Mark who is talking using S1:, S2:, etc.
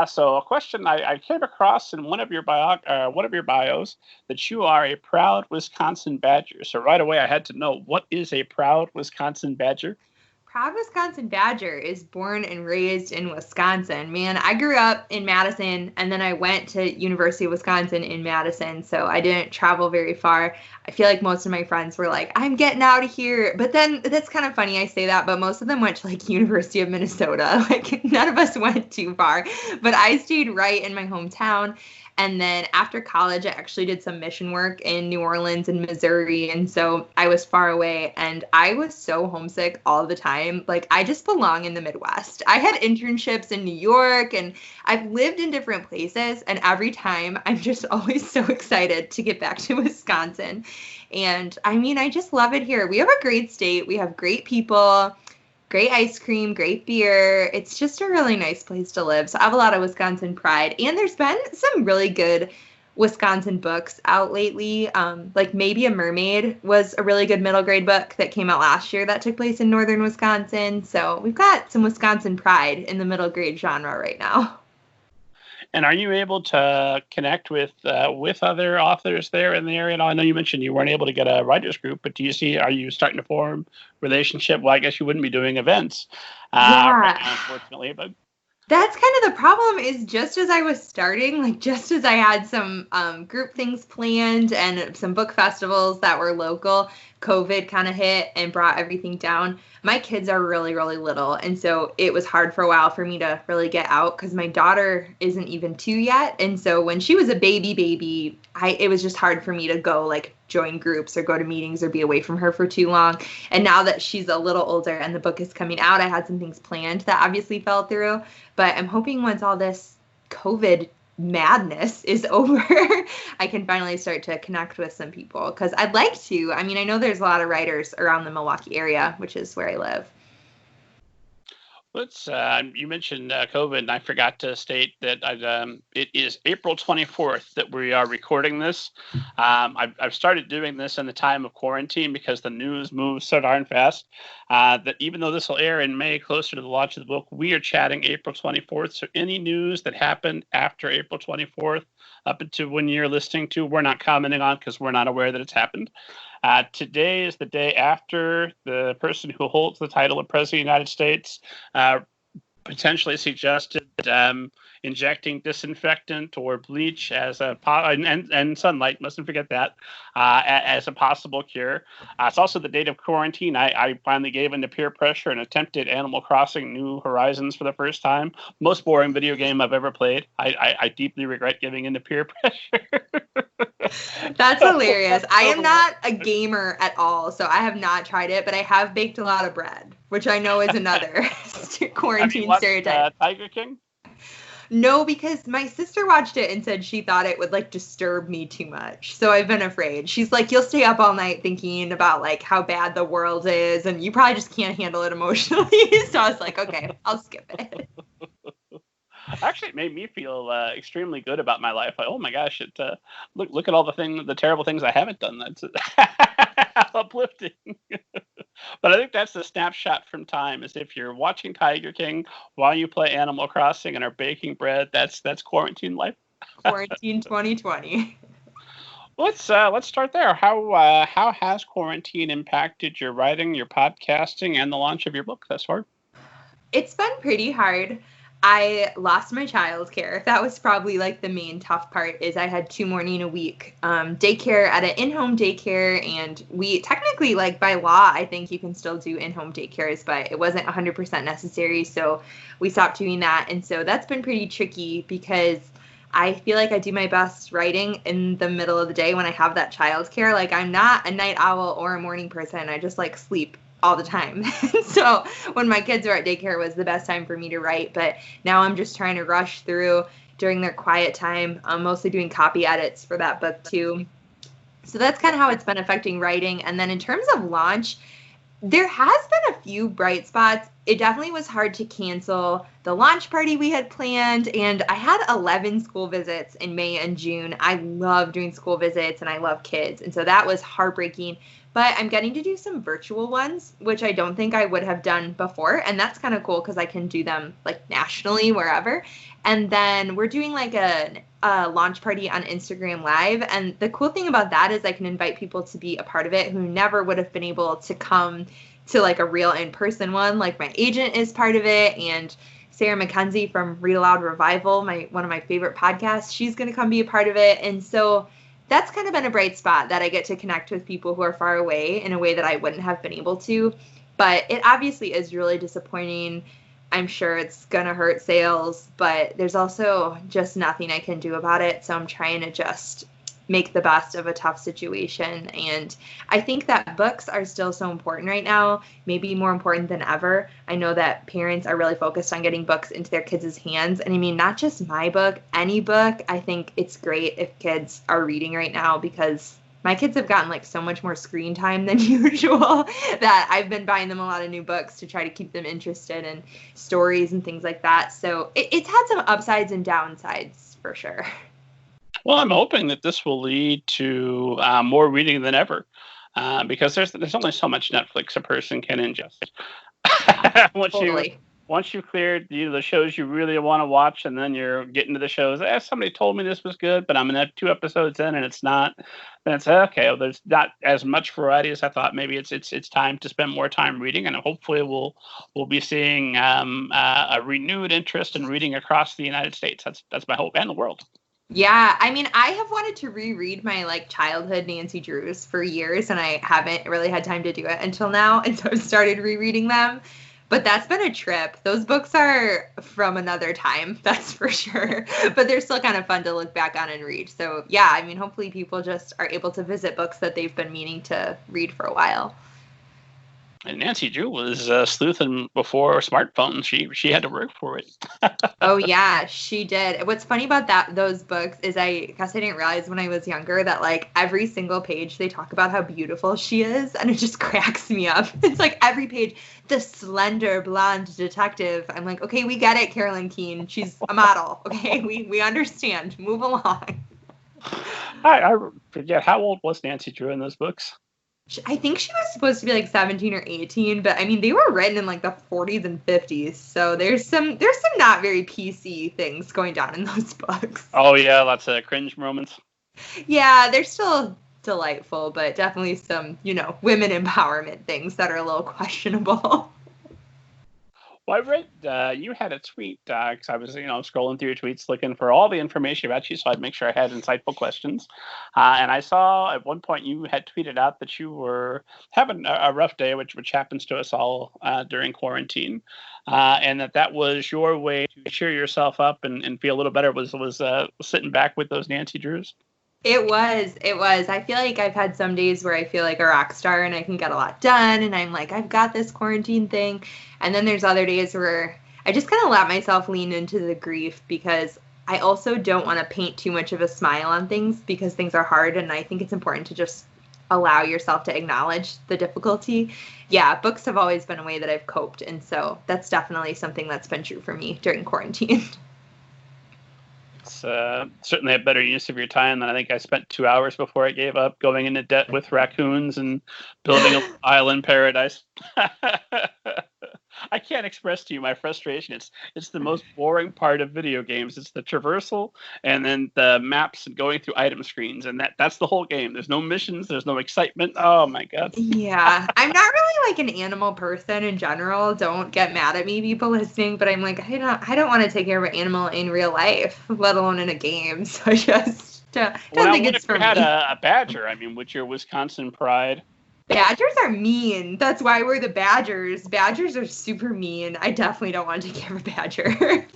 S1: So a question I came across in one of your bios that you are a proud Wisconsin Badger. So right away I had to know, what is a proud Wisconsin Badger?
S2: Proud Wisconsin Badger is born and raised in Wisconsin. Man, I grew up in Madison, and then I went to University of Wisconsin in Madison, so I didn't travel very far. I feel like most of my friends were like, I'm getting out of here. But then that's kind of funny I say that, but most of them went to like University of Minnesota. Like none of us went too far. But I stayed right in my hometown. And then after college, I actually did some mission work in New Orleans and Missouri. And so I was far away and I was so homesick all the time. Like, I just belong in the Midwest. I had internships in New York and I've lived in different places. And every time I'm just always so excited to get back to Wisconsin. And I mean, I just love it here. We have a great state. We have great people. Great ice cream, great beer. It's just a really nice place to live. So I have a lot of Wisconsin pride. And there's been some really good Wisconsin books out lately. Like Maybe a Mermaid was a really good middle grade book that came out last year that took place in northern Wisconsin. So we've got some Wisconsin pride in the middle grade genre right now.
S1: And are you able to connect with other authors there in the area? I know you mentioned you weren't able to get a writers group, but are you starting to form relationship? Well, I guess you wouldn't be doing events right now, unfortunately, but
S2: that's kind of the problem is just as I was starting, like just as I had some group things planned and some book festivals that were local, COVID kind of hit and brought everything down. My kids are really, really little. And so it was hard for a while for me to really get out because my daughter isn't even 2 yet. And so when she was a baby, it was just hard for me to go like join groups or go to meetings or be away from her for too long. And now that she's a little older and the book is coming out, I had some things planned that obviously fell through. But I'm hoping once all this COVID madness is over, I can finally start to connect with some people because I'd like to. I mean, I know there's a lot of writers around the Milwaukee area, which is where I live.
S1: You mentioned COVID, and I forgot to state that it is April 24th that we are recording this. I've started doing this in the time of quarantine because the news moves so darn fast that even though this will air in May, closer to the launch of the book, we are chatting April 24th. So any news that happened after April 24th, up until when you're listening to, we're not commenting on because we're not aware that it's happened. Today is the day after the person who holds the title of President of the United States potentially suggested injecting disinfectant or bleach as and sunlight, mustn't forget that, as a possible cure. It's also the date of quarantine. I finally gave in to peer pressure and attempted Animal Crossing New Horizons for the first time. Most boring video game I've ever played. I deeply regret giving in to peer pressure.
S2: That's hilarious. I am not a gamer at all, so I have not tried it, but I have baked a lot of bread, which I know is another quarantine stereotype.
S1: Tiger King?
S2: No, because my sister watched it and said she thought it would like disturb me too much. So I've been afraid. She's like, you'll stay up all night thinking about like how bad the world is and you probably just can't handle it emotionally. So I was like, okay, I'll skip it.
S1: Actually, it made me feel extremely good about my life. Like, oh my gosh! Look at all the terrible things I haven't done. That's uplifting. But I think that's the snapshot from time. Is if you're watching Tiger King while you play Animal Crossing and are baking bread, that's quarantine life.
S2: Quarantine 2020.
S1: Let's start there. How has quarantine impacted your writing, your podcasting, and the launch of your book thus far?
S2: It's been pretty hard. I lost my childcare. That was probably like the main tough part is I had 2 morning a week daycare at an in-home daycare. And we technically, like by law, I think you can still do in-home daycares, but it wasn't 100% necessary. So we stopped doing that. And so that's been pretty tricky because I feel like I do my best writing in the middle of the day when I have that childcare. Like I'm not a night owl or a morning person. I just like sleep all the time. So when my kids were at daycare, it was the best time for me to write. But now I'm just trying to rush through during their quiet time. I'm mostly doing copy edits for that book too. So that's kind of how it's been affecting writing. And then in terms of launch, there has been a few bright spots. It definitely was hard to cancel the launch party we had planned. And I had 11 school visits in May and June. I love doing school visits and I love kids. And so that was heartbreaking. but I'm getting to do some virtual ones, which I don't think I would have done before. And that's kind of cool because I can do them like nationally, wherever. And then we're doing like a launch party on Instagram Live. And the cool thing about that is I can invite people to be a part of it who never would have been able to come to like a real in-person one. Like my agent is part of it, and Sarah McKenzie from Read Aloud Revival, one of my favorite podcasts, she's going to come be a part of it. And so that's kind of been a bright spot that I get to connect with people who are far away in a way that I wouldn't have been able to. But it obviously is really disappointing. I'm sure it's going to hurt sales, but there's also just nothing I can do about it. So I'm trying to just make the best of a tough situation. And I think that books are still so important right now, maybe more important than ever. I know that parents are really focused on getting books into their kids' hands. And I mean, not just my book, any book. I think it's great if kids are reading right now, because my kids have gotten like so much more screen time than usual that I've been buying them a lot of new books to try to keep them interested in stories and things like that. So it's had some upsides and downsides for sure.
S1: Well, I'm hoping that this will lead to more reading than ever, because there's only so much Netflix a person can ingest.
S2: Totally.
S1: Once you've cleared the shows you really want to watch, and then you're getting to the shows, somebody told me this was good, but I'm in 2 episodes in and it's not, then it's okay. Well, there's not as much variety as I thought. Maybe it's time to spend more time reading, and hopefully we'll be seeing a renewed interest in reading across the United States. That's my hope, and the world.
S2: Yeah, I mean, I have wanted to reread my like childhood Nancy Drews for years, and I haven't really had time to do it until now, and so I've started rereading them. But that's been a trip. Those books are from another time, that's for sure. But they're still kind of fun to look back on and read. So yeah, I mean, hopefully people just are able to visit books that they've been meaning to read for a while.
S1: And Nancy Drew was sleuthing before smartphones. She had to work for it.
S2: Oh yeah, she did. What's funny about those books is I guess I didn't realize when I was younger that like every single page they talk about how beautiful she is, and it just cracks me up. It's like every page, the slender blonde detective. I'm like, okay, we get it, Carolyn Keene. She's a model. Okay, we understand. Move along.
S1: I forget, how old was Nancy Drew in those books?
S2: I think she was supposed to be like 17 or 18, but I mean, they were written in like the 40s and 50s. So there's some not very PC things going down in those books.
S1: Oh yeah, lots of cringe moments.
S2: Yeah, they're still delightful, but definitely some, women empowerment things that are a little questionable.
S1: Well, I read you had a tweet, because I was, scrolling through your tweets looking for all the information about you, so I'd make sure I had insightful questions. And I saw at one point you had tweeted out that you were having a rough day, which happens to us all during quarantine, and that was your way to cheer yourself up and feel a little better was sitting back with those Nancy Drews.
S2: It was. I feel like I've had some days where I feel like a rock star and I can get a lot done and I'm like, I've got this quarantine thing. And then there's other days where I just kind of let myself lean into the grief, because I also don't want to paint too much of a smile on things because things are hard. And I think it's important to just allow yourself to acknowledge the difficulty. Yeah, books have always been a way that I've coped. And so that's definitely something that's been true for me during quarantine.
S1: It's certainly a better use of your time than I think I spent 2 hours before I gave up, going into debt with raccoons and building an island paradise. I can't express to you my frustration. It's the most boring part of video games. It's the traversal and then the maps and going through item screens, and that's the whole game. There's no missions. There's no excitement. Oh my god.
S2: Yeah, I'm not really like an animal person in general. Don't get mad at me, people listening, but I'm like, I don't want to take care of an animal in real life, let alone in a game. So I just don't think it's for me.
S1: Had a badger. I mean, with your Wisconsin pride.
S2: Badgers are mean. That's why we're the Badgers. Badgers are super mean. I definitely don't want to take care of a badger.